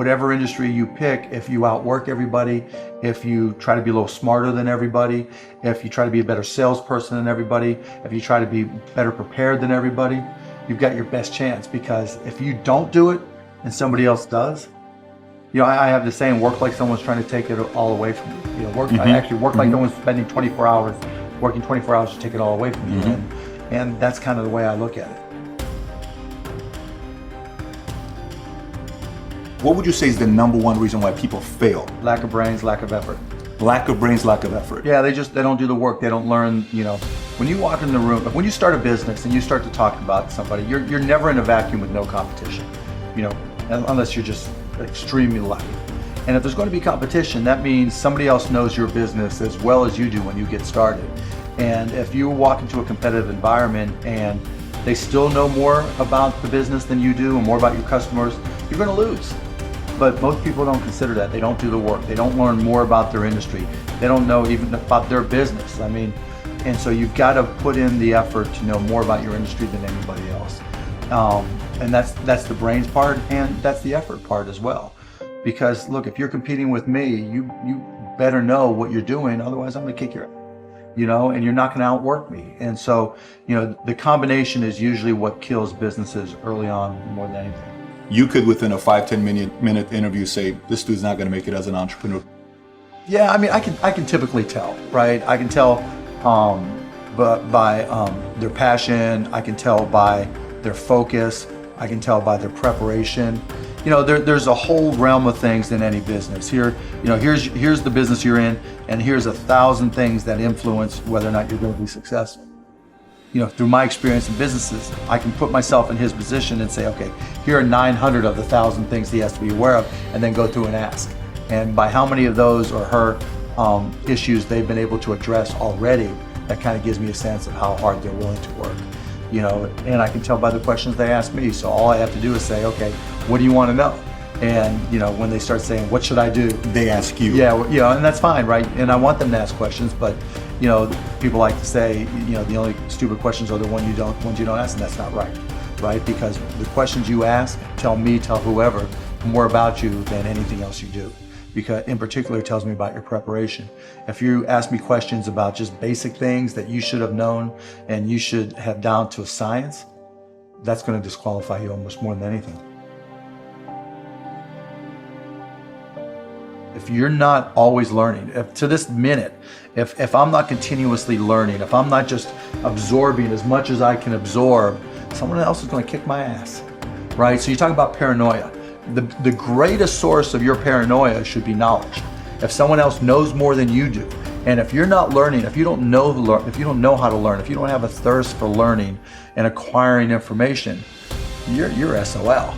whatever industry you pick, if you outwork everybody, if you try to be a little smarter than everybody, if you try to be a better salesperson than everybody, if you try to be better prepared than everybody, you've got your best chance. Because if you don't do it and somebody else does, I have the saying, work like someone's trying to take it all away from you. I actually work like no one's spending 24 hours, working 24 hours to take it all away from you. And that's kind of the way I look at it. What would you say is the number one reason why people fail? Lack of brains, lack of effort. Lack of brains, lack of effort. Yeah, they don't do the work. They don't learn, when you walk in the room, when you start a business and you start to talk about somebody, you're never in a vacuum with no competition, unless you're just extremely lucky. And if there's going to be competition, that means somebody else knows your business as well as you do when you get started. And if you walk into a competitive environment and they still know more about the business than you do and more about your customers, you're going to lose. But most people don't consider that. They don't do the work. They don't learn more about their industry. They don't know even about their business. And so you've got to put in the effort to know more about your industry than anybody else. And that's the brains part, and that's the effort part as well. Because look, if you're competing with me, you better know what you're doing. Otherwise, I'm going to kick your ass. And you're not going to outwork me. And so, the combination is usually what kills businesses early on more than anything. You could, within a 5-10 minute interview, say, this dude's not going to make it as an entrepreneur. Yeah, I can typically tell, right? I can tell by their passion. I can tell by their focus. I can tell by their preparation. There's a whole realm of things in any business. Here's the business you're in, and here's 1,000 things that influence whether or not you're going to be successful. Through my experience in businesses, I can put myself in his position and say, okay, here are 900 of the 1,000 things he has to be aware of, and then go through and ask. And by how many of those or her issues they've been able to address already, that kind of gives me a sense of how hard they're willing to work. And I can tell by the questions they ask me. So all I have to do is say, okay, what do you want to know? And when they start saying, what should I do? They ask you. Yeah, and that's fine, right? And I want them to ask questions, but people like to say, the only stupid questions are the ones you don't ask, and that's not right? Because the questions you ask tell whoever more about you than anything else you do. Because in particular, it tells me about your preparation. If you ask me questions about just basic things that you should have known and you should have down to a science, that's going to disqualify you almost more than anything. If you're not always learning, to this minute, if I'm not continuously learning, if I'm not just absorbing as much as I can absorb, someone else is going to kick my ass, right? So you talk about paranoia. The greatest source of your paranoia should be knowledge. If someone else knows more than you do, and if you're not learning, if you don't know how to learn, if you don't have a thirst for learning and acquiring information, you're SOL.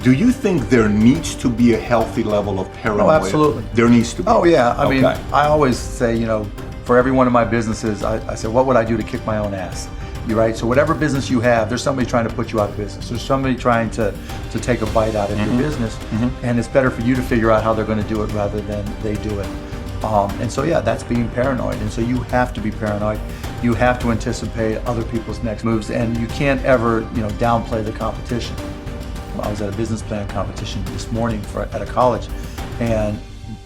Do you think there needs to be a healthy level of paranoia? Oh, absolutely. There needs to be. Oh, yeah. I mean, Okay. I always say, for every one of my businesses, I say, what would I do to kick my own ass? You're right. So whatever business you have, there's somebody trying to put you out of business. There's somebody trying to take a bite out of your business. And it's better for you to figure out how they're going to do it rather than they do it. And so, yeah, that's being paranoid. And so you have to be paranoid. You have to anticipate other people's next moves, and you can't ever, downplay the competition. I was at a business plan competition this morning at a college, and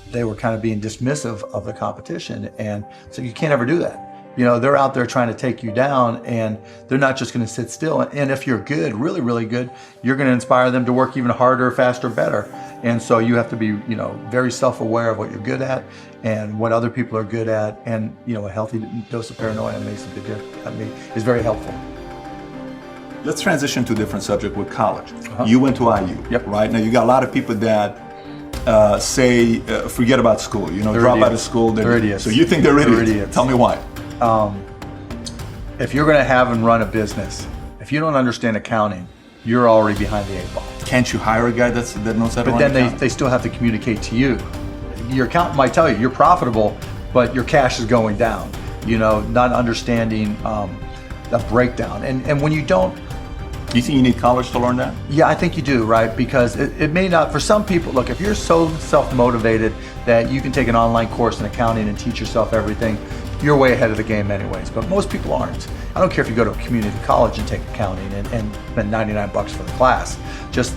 they were kind of being dismissive of the competition. And so you can't ever do that. They're out there trying to take you down, and they're not just going to sit still. And if you're good, really, really good, you're going to inspire them to work even harder, faster, better. And so you have to be, very self-aware of what you're good at and what other people are good at. And, a healthy dose of paranoia makes a big difference. Is very helpful. Let's transition to a different subject with college. You went to IU, Yep. right? Now you got a lot of people that say, forget about school, drop idiots. out of school. They're idiots. So you think they're idiots? idiots. Tell me why. If you're going to have and run a business, if you don't understand accounting, you're already behind the 8 ball. Can't you hire a guy that knows how to But run then accounting? they still have to communicate to you. Your accountant might tell you you're profitable, but your cash is going down. Not understanding the breakdown. And when you don't, Do you think you need college to learn that? yeah, I think you do, right? Because it may not, for some people, look, if you're so self-motivated that you can take an online course in accounting and teach yourself everything, you're way ahead of the game anyways. But most people aren't. I don't care if you go to a community college and take accounting and spend $99 for the class. Just,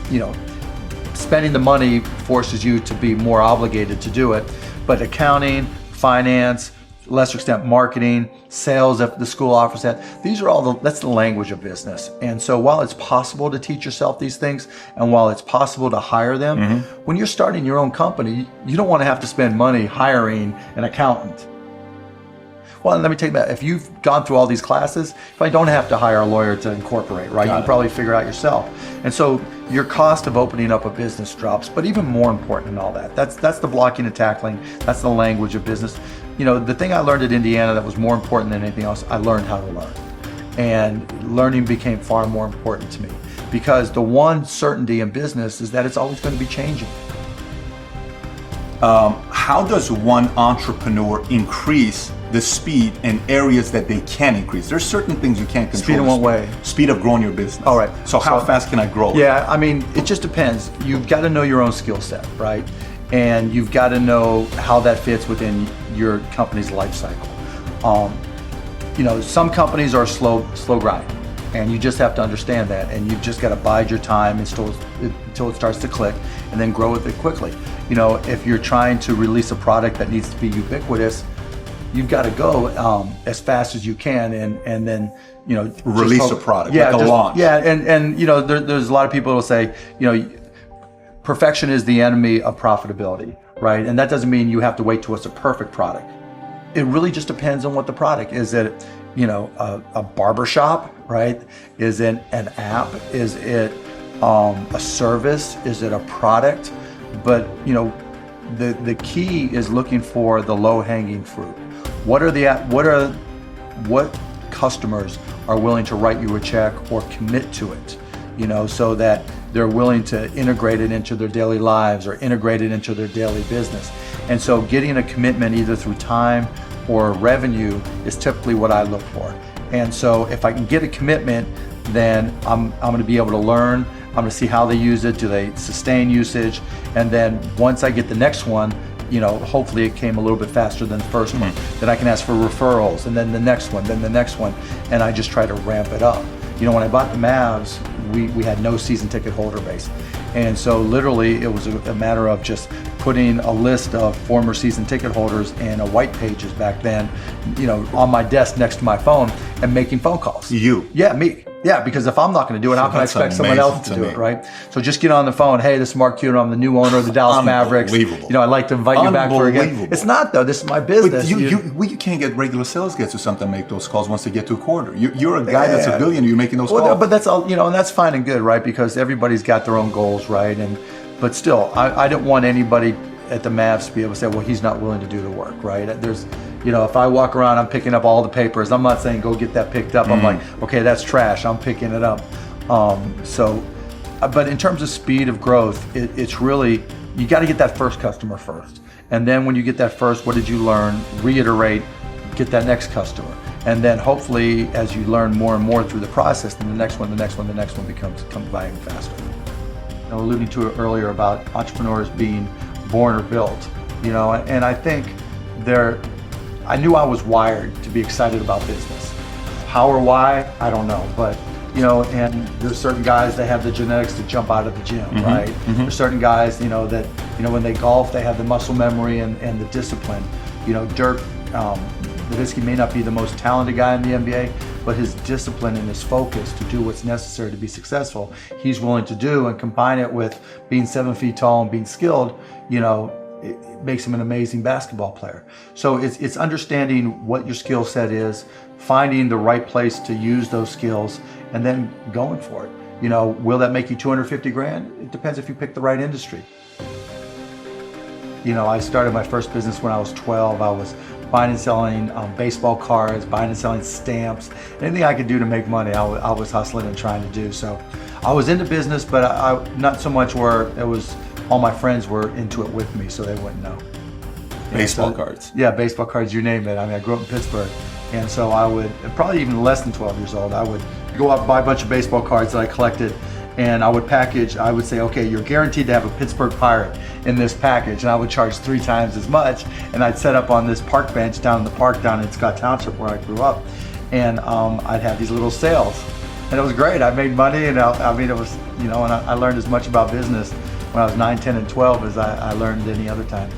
spending the money forces you to be more obligated to do it. But accounting, finance, to a lesser extent marketing, sales if the school offers that, these are all that's the language of business. And so while it's possible to teach yourself these things, and while it's possible to hire them, when you're starting your own company, you don't want to have to spend money hiring an accountant. Well, let me tell you that if you've gone through all these classes, you probably don't have to hire a lawyer to incorporate, right? You can probably figure out yourself. And so your cost of opening up a business drops, but even more important than all that, that's the blocking and tackling, that's the language of business. You know, the thing I learned at Indiana that was more important than anything else, I learned how to learn. And learning became far more important to me, because the one certainty in business is that it's always going to be changing. How does one entrepreneur increase the speed in areas that they can increase? There's certain things you can't control. Speed in what way? Speed of growing your business. All right. So how fast can I grow it? Yeah, I mean, it just depends. You've got to know your own skill set, right? And you've got to know how that fits within your company's life cycle. You know, some companies are slow grind, and you just have to understand that, and you've just got to bide your time until it starts to click, and then grow with it quickly. You know, if you're trying to release a product that needs to be ubiquitous, you've got to go as fast as you can, and then, you know, release a product, like a launch. Yeah, and you know, there's a lot of people who will say, you know, perfection is the enemy of profitability, right? And that doesn't mean you have to wait till it's a perfect product. It really just depends on what the product is. It, you know, a barber shop, right? Is it an app? Is it a service? Is it a product? But, you know, the key is looking for the low-hanging fruit. What customers are willing to write you a check or commit to it, you know, so that they're willing to integrate it into their daily lives or integrate it into their daily business. And so getting a commitment either through time or revenue is typically what I look for. And so if I can get a commitment, then I'm going to be able to learn. I'm going to see how they use it. Do they sustain usage? And then once I get the next one, you know, hopefully it came a little bit faster than the first one. Then I can ask for referrals, and then the next one, then the next one, and I just try to ramp it up. You know, when I bought the Mavs, we had no season ticket holder base. And so literally it was a matter of just putting a list of former season ticket holders in a white pages back then, you know, on my desk next to my phone and making phone calls. You? Yeah, me. Yeah, because if I'm not going to do it, how can I expect someone else to do it, right? So just get on the phone. Hey, this is Mark Cuban. I'm the new owner of the Dallas Mavericks. Unbelievable. You know, I'd like to invite you back for a game. It's not, though. This is my business. But you can't get regular sales guys or something to make those calls once they get to a quarter. You're a guy that's a billionaire. You're making those calls. But that's all, you know, and that's fine and good, right? Because everybody's got their own goals, right? But still, I didn't want anybody at the Mavs to be able to say, well, he's not willing to do the work, right? There's, you know, if I walk around, I'm picking up all the papers. I'm not saying go get that picked up. I'm like, okay, that's trash. I'm picking it up. But in terms of speed of growth, it's really, you got to get that first customer first. And then when you get that first, what did you learn? Reiterate, get that next customer. And then hopefully, as you learn more and more through the process, then the next one becomes by even faster. You know, alluding to it earlier about entrepreneurs being born or built, you know, and I think I knew I was wired to be excited about business. How or why, I don't know, but you know, and there's certain guys that have the genetics to jump out of the gym, right? There's certain guys, you know, that, you know, when they golf, they have the muscle memory and the discipline. You know, Dirk Nowitzki may not be the most talented guy in the NBA, but his discipline and his focus to do what's necessary to be successful, he's willing to do, and combine it with being 7 feet tall and being skilled, you know, it makes him an amazing basketball player. So it's understanding what your skill set is, finding the right place to use those skills, and then going for it. You know, will that make you 250 grand? It depends if you pick the right industry. You know, I started my first business when I was 12. I was buying and selling baseball cards, buying and selling stamps. Anything I could do to make money, I was hustling and trying to do. So I was into business, but I not so much where it was all my friends were into it with me, so they wouldn't know. Baseball cards. Yeah, baseball cards, you name it. I mean, I grew up in Pittsburgh. And so I would, probably even less than 12 years old, I would go out and buy a bunch of baseball cards that I collected, and I would package, I would say, okay, you're guaranteed to have a Pittsburgh Pirate in this package, and I would charge 3 times as much, and I'd set up on this park bench down in the park down in Scott Township where I grew up, and I'd have these little sales, and it was great. I made money, and I mean, it was, you know, and I learned as much about business when I was 9, 10, and 12 as I learned any other time.